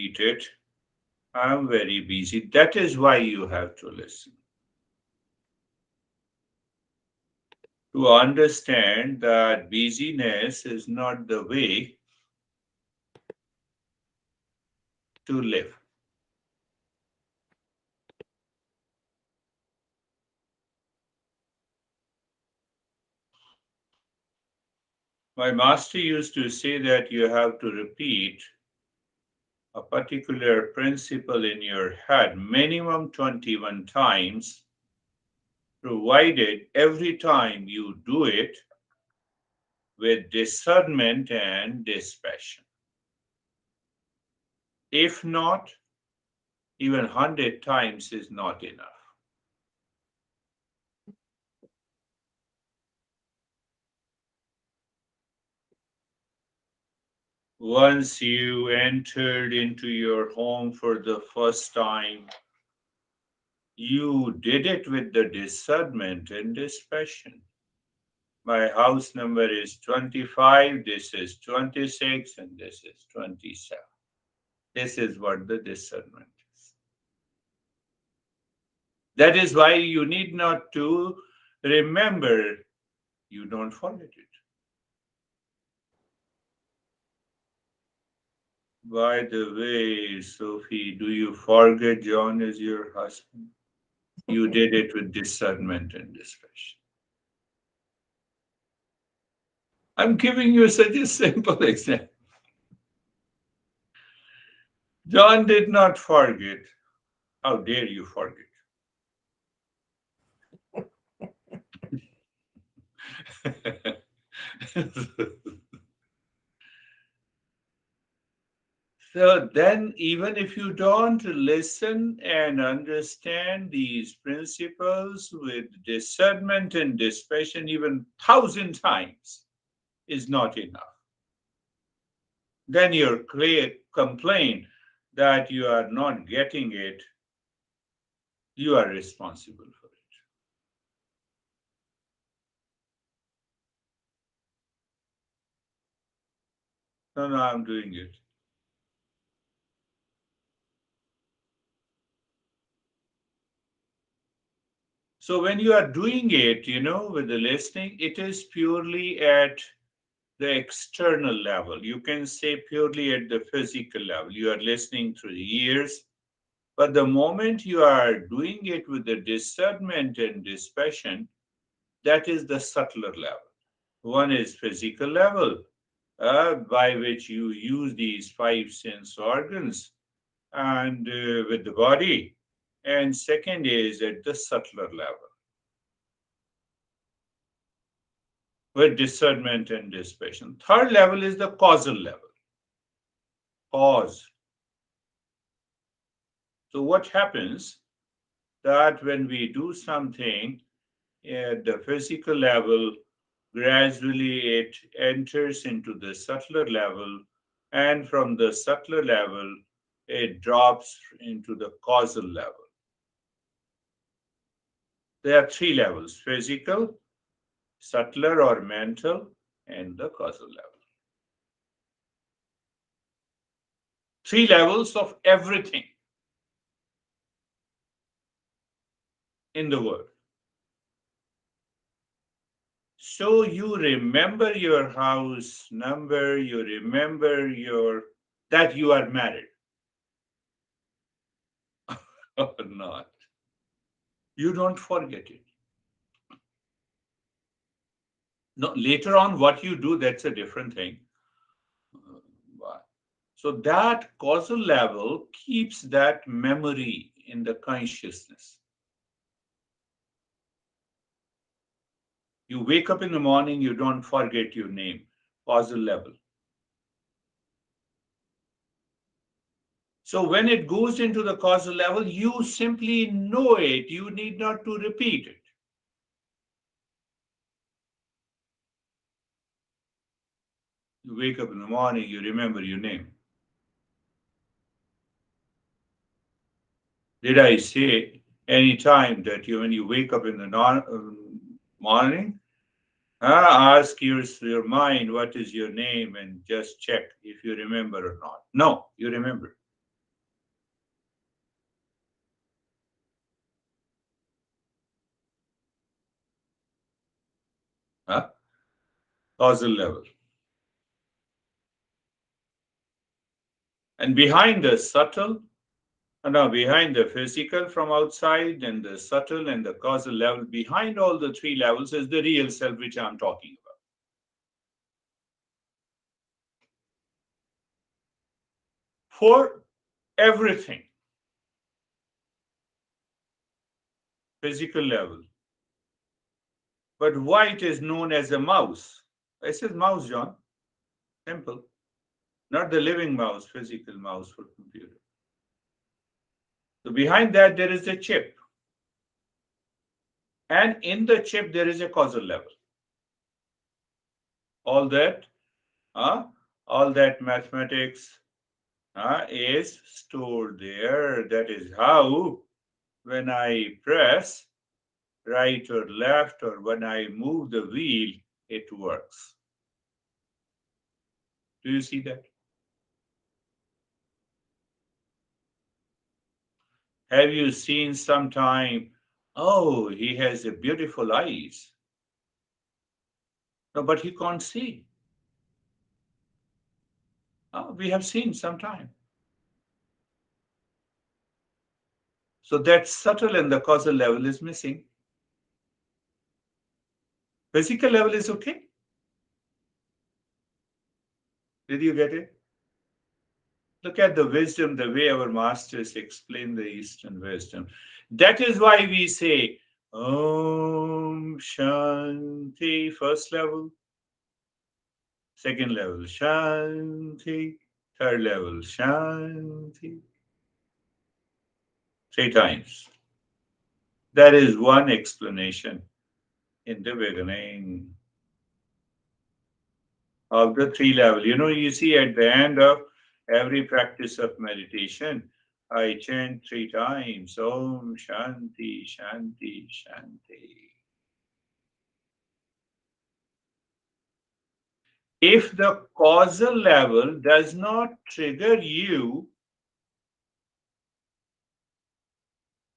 repeat it. I'm very busy. That is why you have to listen. To understand that busyness is not the way to live. My master used to say that you have to repeat a particular principle in your head minimum 21 times, provided every time you do it with discernment and dispassion. If not, even 100 times is not enough. Once you entered into your home for the first time, you did it with the discernment and dispassion. My house number is 25, this is 26, and this is 27. This is what the discernment is. That is why you need not to remember, you don't forget it. By the way, Sophie, do you forget John is your husband? You did it with discernment and dispassion. I'm giving you such a simple example. John did not forget. How dare you forget? So then, even if you don't listen and understand these principles with discernment and dispassion, even 1,000 times is not enough. Then your complaint that you are not getting it, you are responsible for it. No, no, I'm doing it. So when you are doing it, with the listening, it is purely at the external level. You can say purely at the physical level. You are listening through the ears. But the moment you are doing it with the discernment and dispassion, that is the subtler level. One is physical level, by which you use these five sense organs and with the body. And second is at the subtler level with discernment and dispassion. Third level is the causal level. Cause. So what happens that when we do something at the physical level, gradually it enters into the subtler level, and from the subtler level, it drops into the causal level. There are three levels: physical, subtler or mental, and the causal level. Three levels of everything in the world. So you remember your house number, you remember that you are married or not. You don't forget it. No, later on, what you do, that's a different thing. So that causal level keeps that memory in the consciousness. You wake up in the morning, you don't forget your name, causal level. So when it goes into the causal level, you simply know it. You need not to repeat it. You wake up in the morning, you remember your name. Did I say any time that when you wake up in the morning, ask your mind what is your name and just check if you remember or not? No, you remember. Huh? Causal level. And behind the subtle, now behind the physical from outside and the subtle and the causal level, behind all the three levels is the real self, which I'm talking about. For everything, physical level. But why it is known as a mouse? I said mouse, John. Simple. Not the living mouse, physical mouse for computer. So behind that there is a chip. And in the chip there is a causal level. All that, uh, all that mathematics is stored there. That is how when I press right or left or when I move the wheel, it works. Do you see that? Have you seen sometime, oh, he has a beautiful eyes. No, but he can't see. Oh, we have seen sometime. So that subtle and the causal level is missing. Physical level is okay. Did you get it? Look at the wisdom, the way our masters explain the Eastern wisdom. That is why we say Om Shanti, first level, second level Shanti, third level Shanti, three times. That is one explanation in the beginning of the three level. You know, you see at the end of every practice of meditation, I chant three times Om Shanti, Shanti, Shanti. If the causal level does not trigger you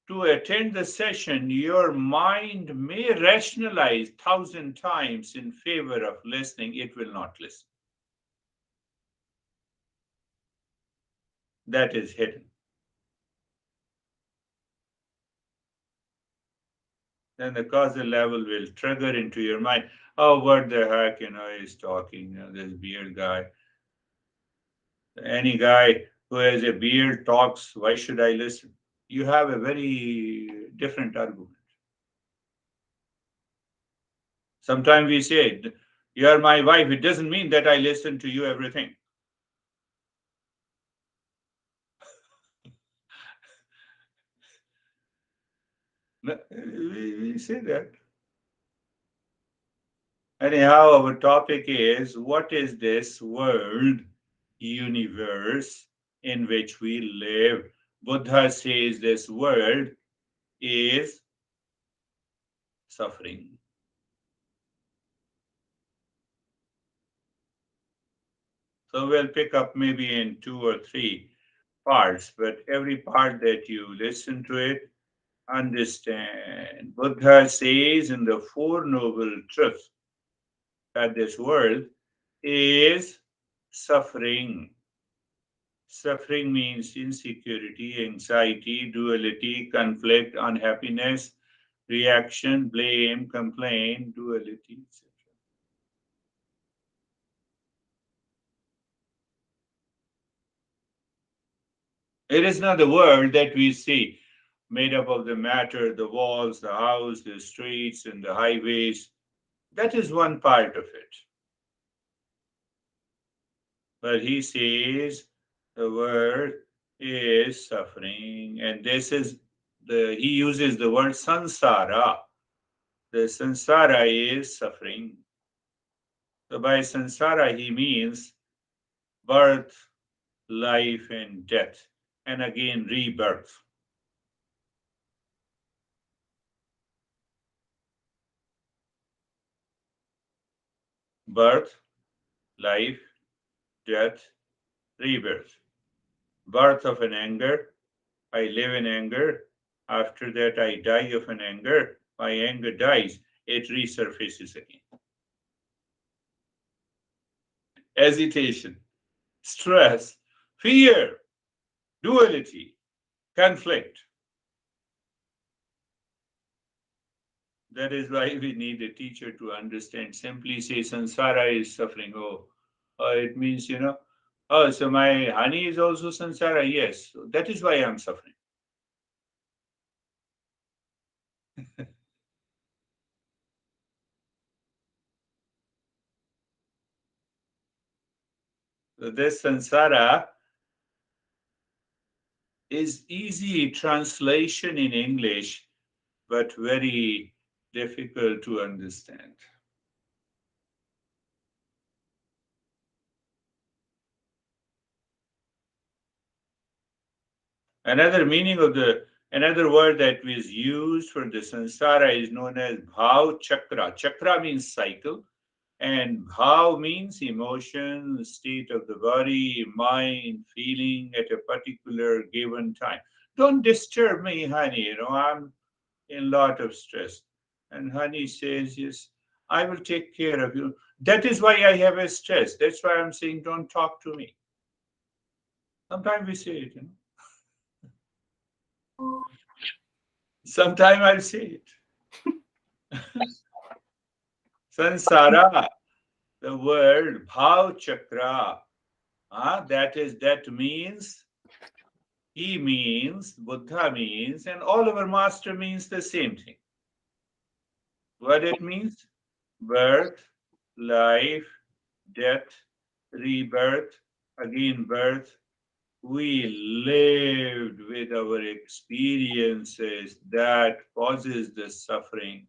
to attend the session, your mind may rationalize 1,000 times in favor of listening, it will not listen. That is hidden. Then the causal level will trigger into your mind. Oh, what the heck, he's talking, this beard guy. Any guy who has a beard talks, why should I listen? You have a very different argument. Sometimes we say, you are my wife. It doesn't mean that I listen to you everything. We say that. Anyhow, our topic is what is this world, universe in which we live? Buddha says this world is suffering. So we'll pick up maybe in two or three parts, but every part that you listen to it, understand. Buddha says in the Four Noble Truths that this world is suffering. Suffering means insecurity, anxiety, duality, conflict, unhappiness, reaction, blame, complaint, duality, etc. It is not the world that we see, made up of the matter, the walls, the house, the streets, and the highways. That is one part of it. But he says the world is suffering, and this is he uses the word sansara. The sansara is suffering. So by sansara, he means birth, life, and death, and again rebirth. Birth, life, death, rebirth. Birth of an anger, I live in anger. After that, I die of an anger. My anger dies, it resurfaces again. hesitation, stress, fear, duality, conflict. That is why we need a teacher to understand. Simply say samsara is suffering. It means, oh, so my honey is also samsara. Yes, so that is why I'm suffering. So this samsara is easy translation in English, but very difficult to understand. Another word that was used for the samsara is known as bhav chakra. Chakra means cycle, and bhav means emotion, state of the body, mind, feeling at a particular given time. Don't disturb me, honey. I'm in a lot of stress. And honey says, yes, I will take care of you. That is why I have a stress. That's why I'm saying, don't talk to me. Sometimes we say it. Sometimes I'll say it. Sansara, the word bhav chakra, that means, he means, Buddha means, and all our master means the same thing. What it means? Birth, life, death, rebirth, again birth. We lived with our experiences that causes the suffering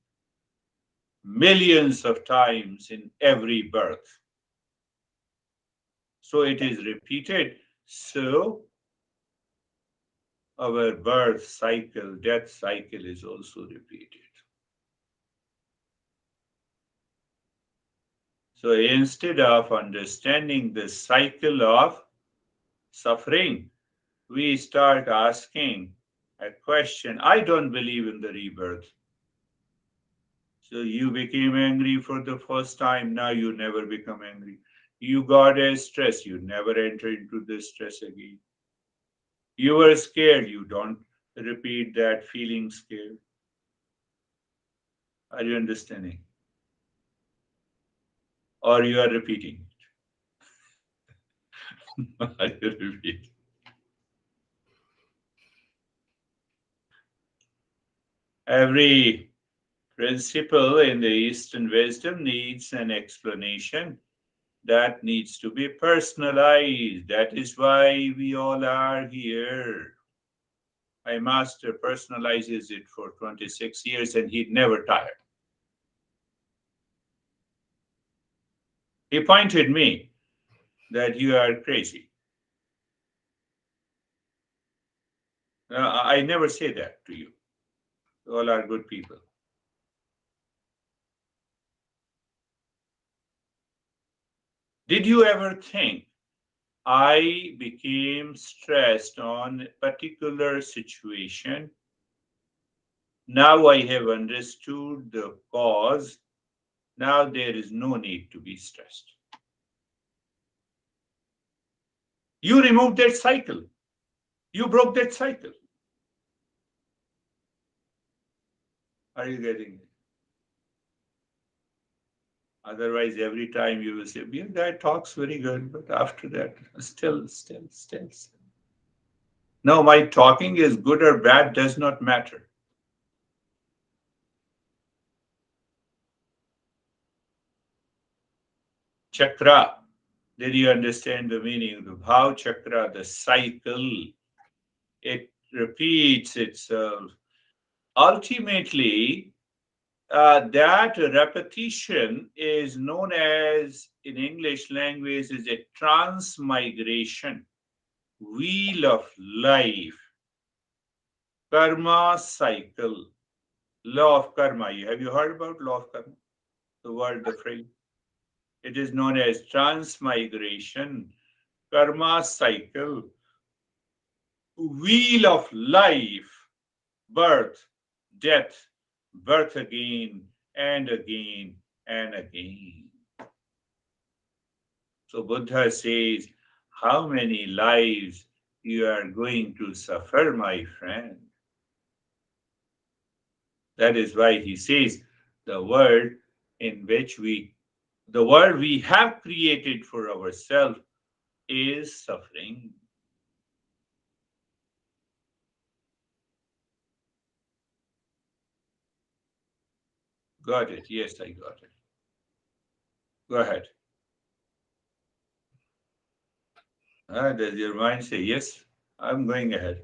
millions of times in every birth. So it is repeated. So our birth cycle, death cycle is also repeated. So instead of understanding the cycle of suffering, we start asking a question. I don't believe in the rebirth. So you became angry for the first time, now you never become angry. You got a stress, you never enter into the stress again. You were scared, you don't repeat that feeling scared. Are you understanding? Or you are repeating it? Are you repeating? Every principle in the Eastern wisdom needs an explanation that needs to be personalized. That is why we all are here. My master personalizes it for 26 years and he never tired. He pointed me that you are crazy. I never say that to you. All are good people. Did you ever think I became stressed on a particular situation? Now I have understood the cause. Now there is no need to be stressed. You removed that cycle. You broke that cycle. Are you getting it? Otherwise, every time you will say, yeah, that talks very good, but after that, still. No, my talking is good or bad does not matter. Chakra. Did you understand the meaning of the Bhav chakra, the cycle? It repeats itself. Ultimately, that repetition is known as, in English language, is a transmigration, wheel of life, karma cycle, law of karma. Have you heard about law of karma? The word, the phrase. It is known as transmigration, karma cycle, wheel of life, birth, death, birth again and again and again. So Buddha says, how many lives you are going to suffer, my friend? That is why he says the world in which the world we have created for ourselves is suffering. Got it? Yes, I got it. Go ahead. Does your mind say yes? I'm going ahead.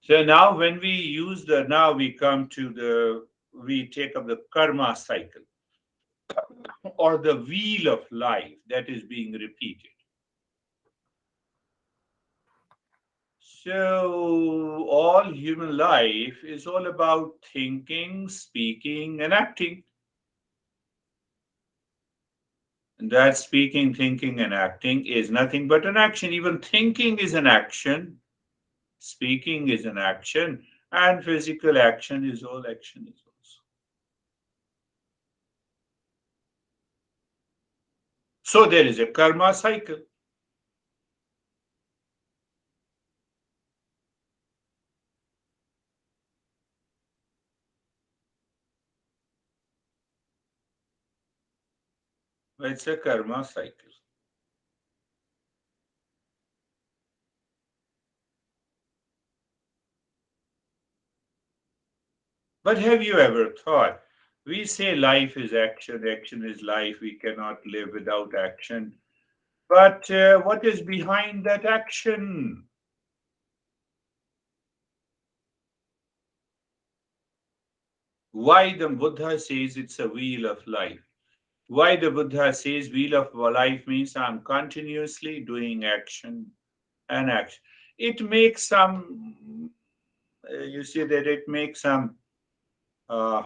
So now when we use now we come to we take up the karma cycle or the wheel of life that is being repeated. So all human life is all about thinking, speaking, and acting. And that speaking, thinking, and acting is nothing but an action. Even thinking is an action, speaking is an action, and physical action is all action is also. So there is a karma cycle. It's a karma cycle. But have you ever thought? We say life is action, action is life, we cannot live without action. But what is behind that action? Why the Buddha says it's a wheel of life? Why the Buddha says wheel of life means I'm continuously doing action and action. It makes some, you see that uh,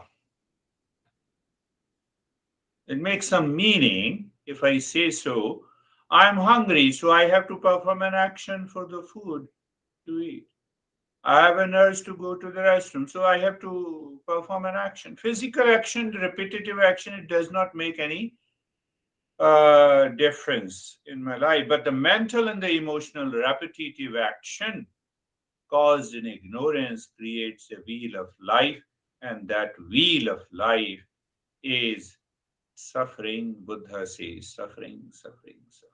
it makes some meaning if I say so. I'm hungry, so I have to perform an action for the food to eat. I have an urge to go to the restroom, so I have to perform an action. Physical action, repetitive action, it does not make any difference in my life. But the mental and the emotional repetitive action caused in ignorance creates a wheel of life, and that wheel of life is suffering. Buddha says suffering, suffering, suffering.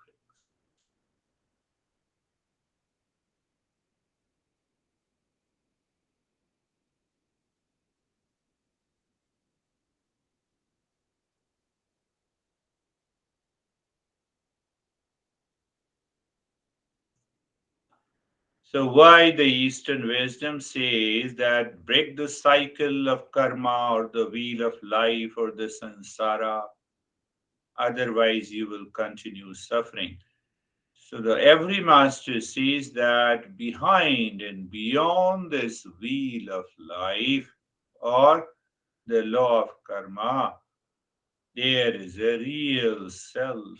So, why the Eastern wisdom says that break the cycle of karma or the wheel of life or the samsara, otherwise, you will continue suffering. So, every master says that behind and beyond this wheel of life or the law of karma, there is a real self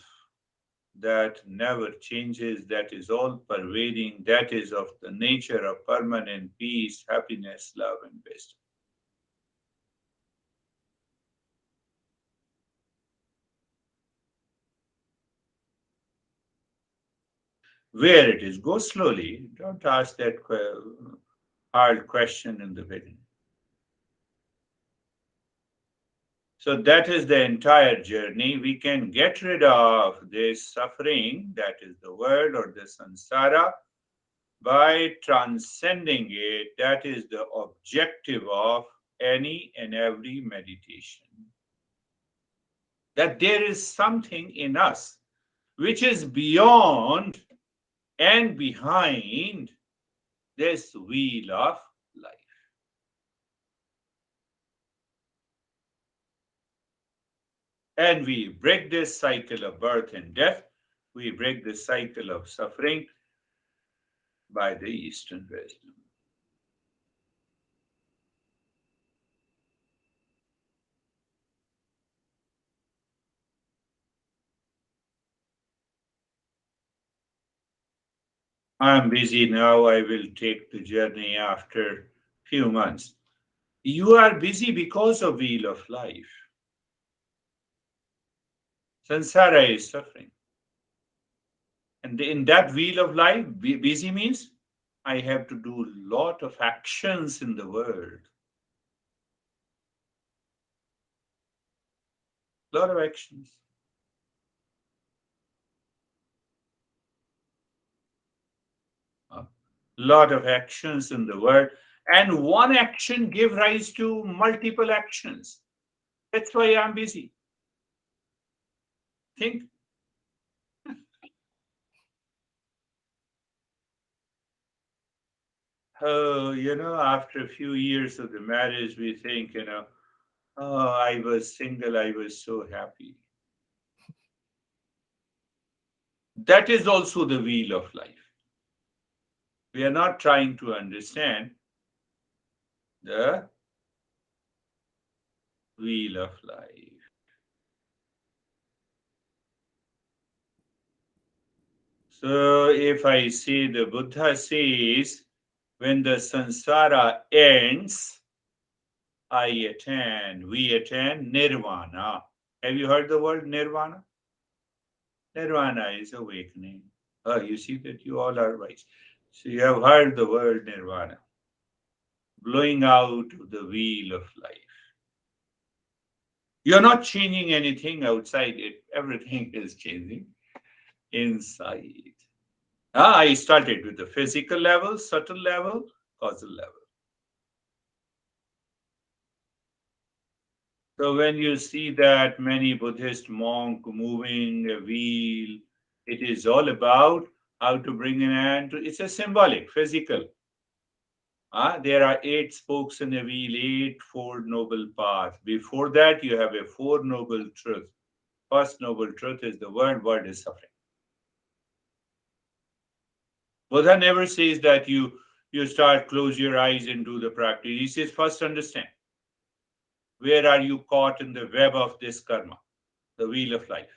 that never changes, that is all pervading, that is of the nature of permanent peace, happiness, love, and wisdom. Where it is, go slowly. Don't ask that hard question in the beginning. So, that is the entire journey. We can get rid of this suffering, that is the world or the samsara, by transcending it. That is the objective of any and every meditation. That there is something in us which is beyond and behind this wheel of life. And we break this cycle of birth and death, we break this cycle of suffering by the Eastern wisdom. I'm busy now, I will take the journey after few months. You are busy because of wheel of life. Sansara is suffering. And in that wheel of life, busy means I have to do a lot of actions in the world. Lot of actions. Lot of actions in the world. And one action give rise to multiple actions. That's why I'm busy. Think, oh, after a few years of the marriage, we think, oh, I was single, I was so happy. That is also the wheel of life. We are not trying to understand the wheel of life. So if I say the Buddha says, when the samsara ends, we attain nirvana. Have you heard the word nirvana? Nirvana is awakening. Oh, you see that you all are wise. So you have heard the word nirvana, blowing out of the wheel of life. You're not changing anything outside it. Everything is changing inside. I started with the physical level, subtle level, causal level. So when you see that many Buddhist monk moving a wheel, it is all about how to bring an end to. It's a symbolic, physical. There are 8 spokes in a wheel, 8 four noble paths. Before that, you have a 4 noble truth. First noble truth is the word is suffering. Buddha never says that you start close your eyes and do the practice. He says first understand where are you caught in the web of this karma, the wheel of life.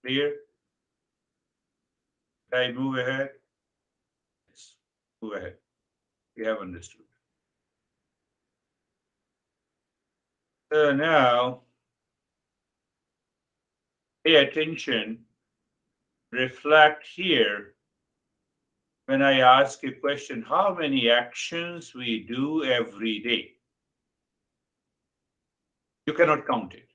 Clear? Can I move ahead? Yes. Move ahead. We have understood. So now pay attention, reflect here when I ask a question, how many actions we do every day? You cannot count it.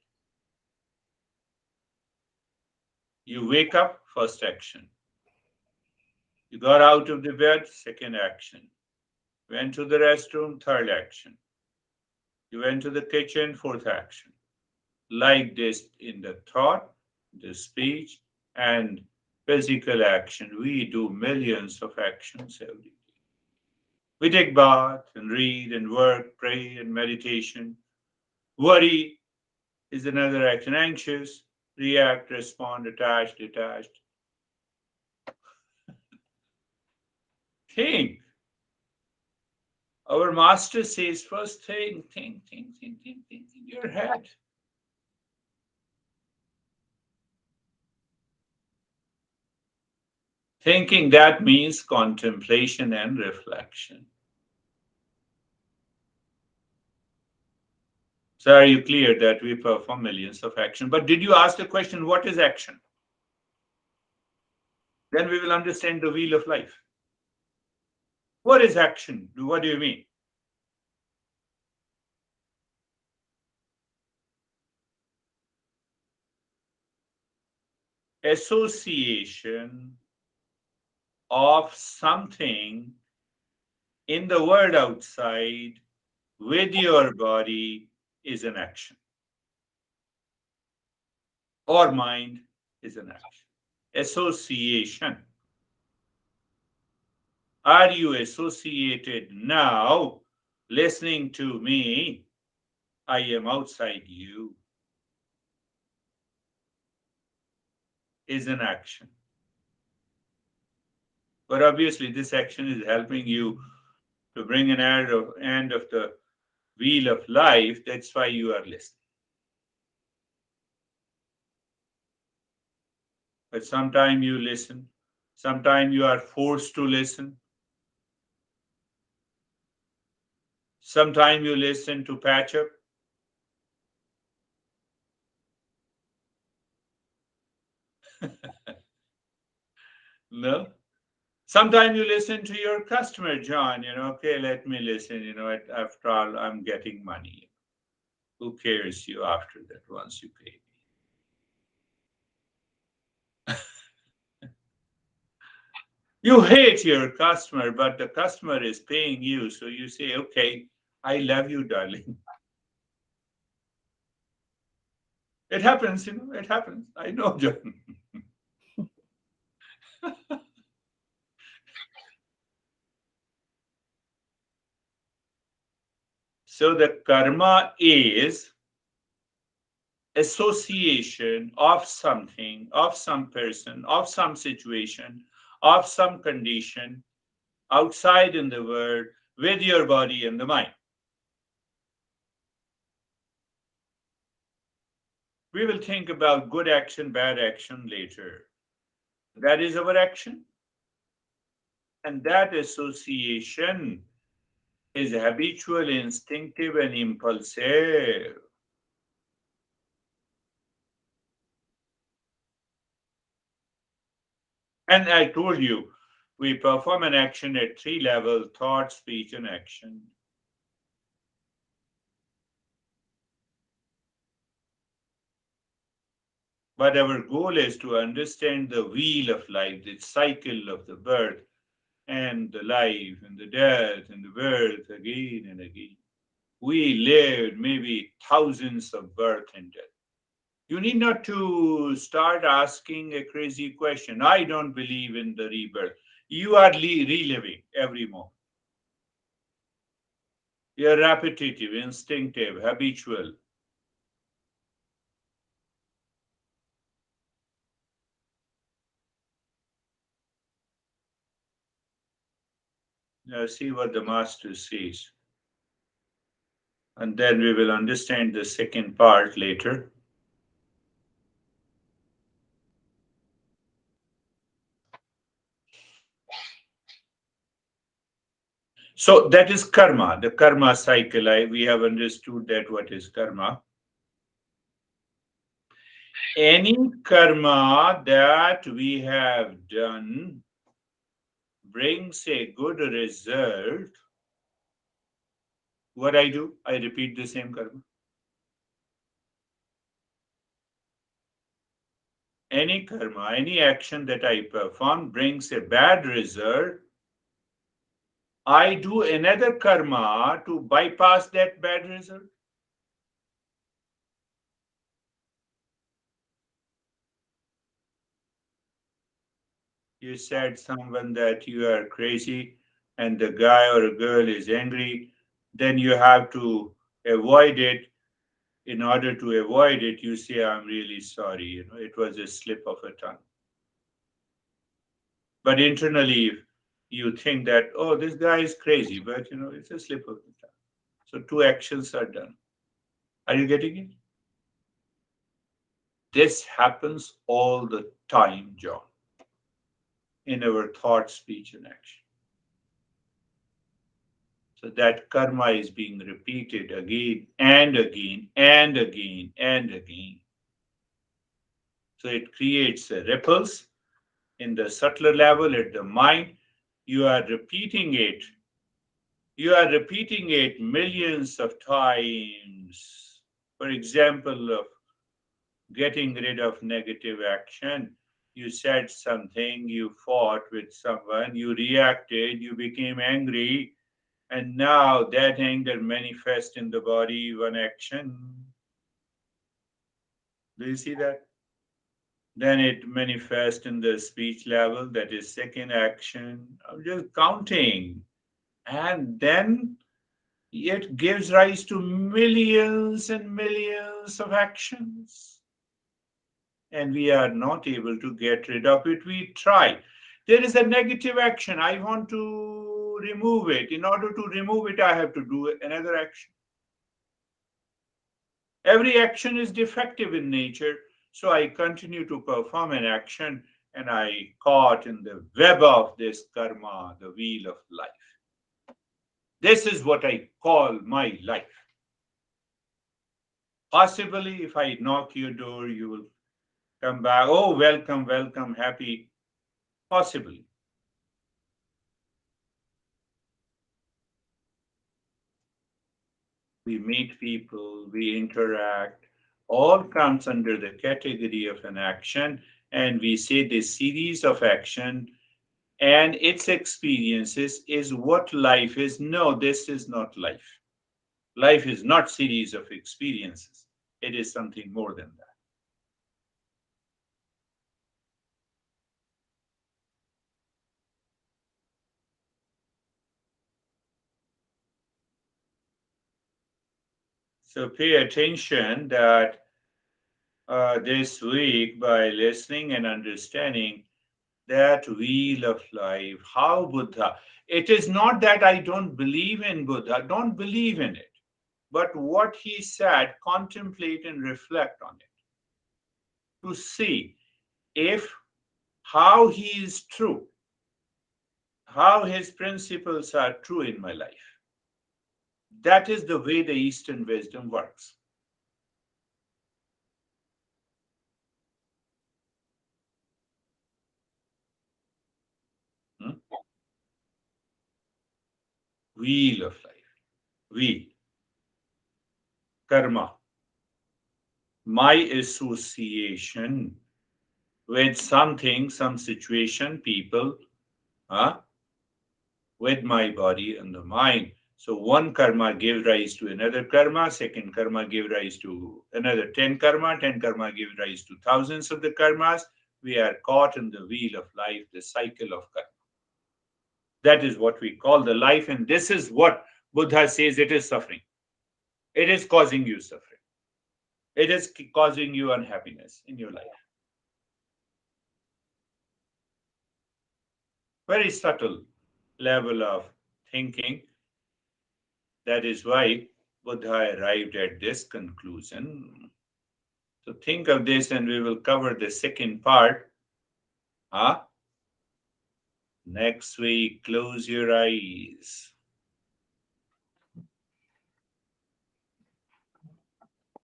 You wake up, first action. You got out of the bed, second action. Went to the restroom, third action. You went to the kitchen, fourth action. Like this in the thought, the speech, and physical action. We do millions of actions every day. We take bath and read and work, pray and meditation. Worry is another action. Anxious, react, respond, attached, detached. Think. Our master says first think in your head. Thinking, that means contemplation and reflection. So are you clear that we perform millions of action? But did you ask the question, what is action? Then we will understand the wheel of life. What is action? What do you mean? Association of something in the world outside with your body is an action, or mind is an action. Association. Are you associated now listening to me? I am outside you is an action. But obviously, this action is helping you to bring an end of the wheel of life. That's why you are listening. But sometimes you listen, sometimes you are forced to listen, sometimes you listen to patch up, No? Sometimes you listen to your customer, John, okay, let me listen, after all, I'm getting money. Who cares you after that once you pay me? You hate your customer, but the customer is paying you. So you say, okay, I love you, darling. It happens, it happens. I know, John. So the karma is association of something, of some person, of some situation, of some condition outside in the world with your body and the mind. We will think about good action, bad action later. That is our action. And that association is habitual, instinctive, and impulsive. And I told you, we perform an action at three levels: thought, speech, and action. But our goal is to understand the wheel of life, the cycle of the birth and the life and the death and the birth again and again. We lived maybe thousands of birth and death. You need not to start asking a crazy question. I don't believe in the rebirth. You are reliving every moment. You're repetitive, instinctive, habitual. Now see what the master says. And then we will understand the second part later. So that is karma, the karma cycle. We have understood that what is karma. Any karma that we have done brings a good result. What I do, I repeat the same karma. Any karma, any action that I perform brings a bad result. I do another karma to bypass that bad result. You said someone that you are crazy and the guy or a girl is angry, then you have to avoid it. In order to avoid it, you say, I'm really sorry, it was a slip of a tongue. But internally, if you think that, oh, this guy is crazy, but it's a slip of the tongue. So two actions are done. Are you getting it? This happens all the time, John, in our thought, speech, and action. So that karma is being repeated again and again and again and again. So it creates ripples in the subtler level at the mind. You are repeating it. You are repeating it millions of times. For example, of getting rid of negative action. You said something, you fought with someone, you reacted, you became angry, and now that anger manifests in the body, one action. Do you see that? Then it manifests in the speech level, that is second action. I'm just counting. And then it gives rise to millions and millions of actions. And we are not able to get rid of it. We try. There is a negative action. I want to remove it. In order to remove it, I have to do another action. Every action is defective in nature. So I continue to perform an action and I caught in the web of this karma, the wheel of life. This is what I call my life. Possibly, if I knock your door, you will come back. Oh, welcome, welcome, happy. Possibly. We meet people, we interact, all comes under the category of an action, and we say this series of action and its experiences is what life is. No, this is not life. Life is not series of experiences. It is something more than that. So pay attention that this week by listening and understanding that wheel of life, how Buddha. It is not that I don't believe in Buddha, don't believe in it. But what he said, contemplate and reflect on it to see if how he is true, how his principles are true in my life. That is the way the Eastern wisdom works. Hmm? Wheel of life, wheel, karma, my association with something, some situation, people, huh, with my body and the mind. So one karma gave rise to another karma, second karma gave rise to another 10 karma, 10 karma gave rise to thousands of the karmas. We are caught in the wheel of life, the cycle of karma. That is what we call the life, and this is what Buddha says it is suffering. It is causing you suffering. It is causing you unhappiness in your life. Very subtle level of thinking. That is why Buddha arrived at this conclusion. So think of this, and we will cover the second part. Huh? Next week, close your eyes.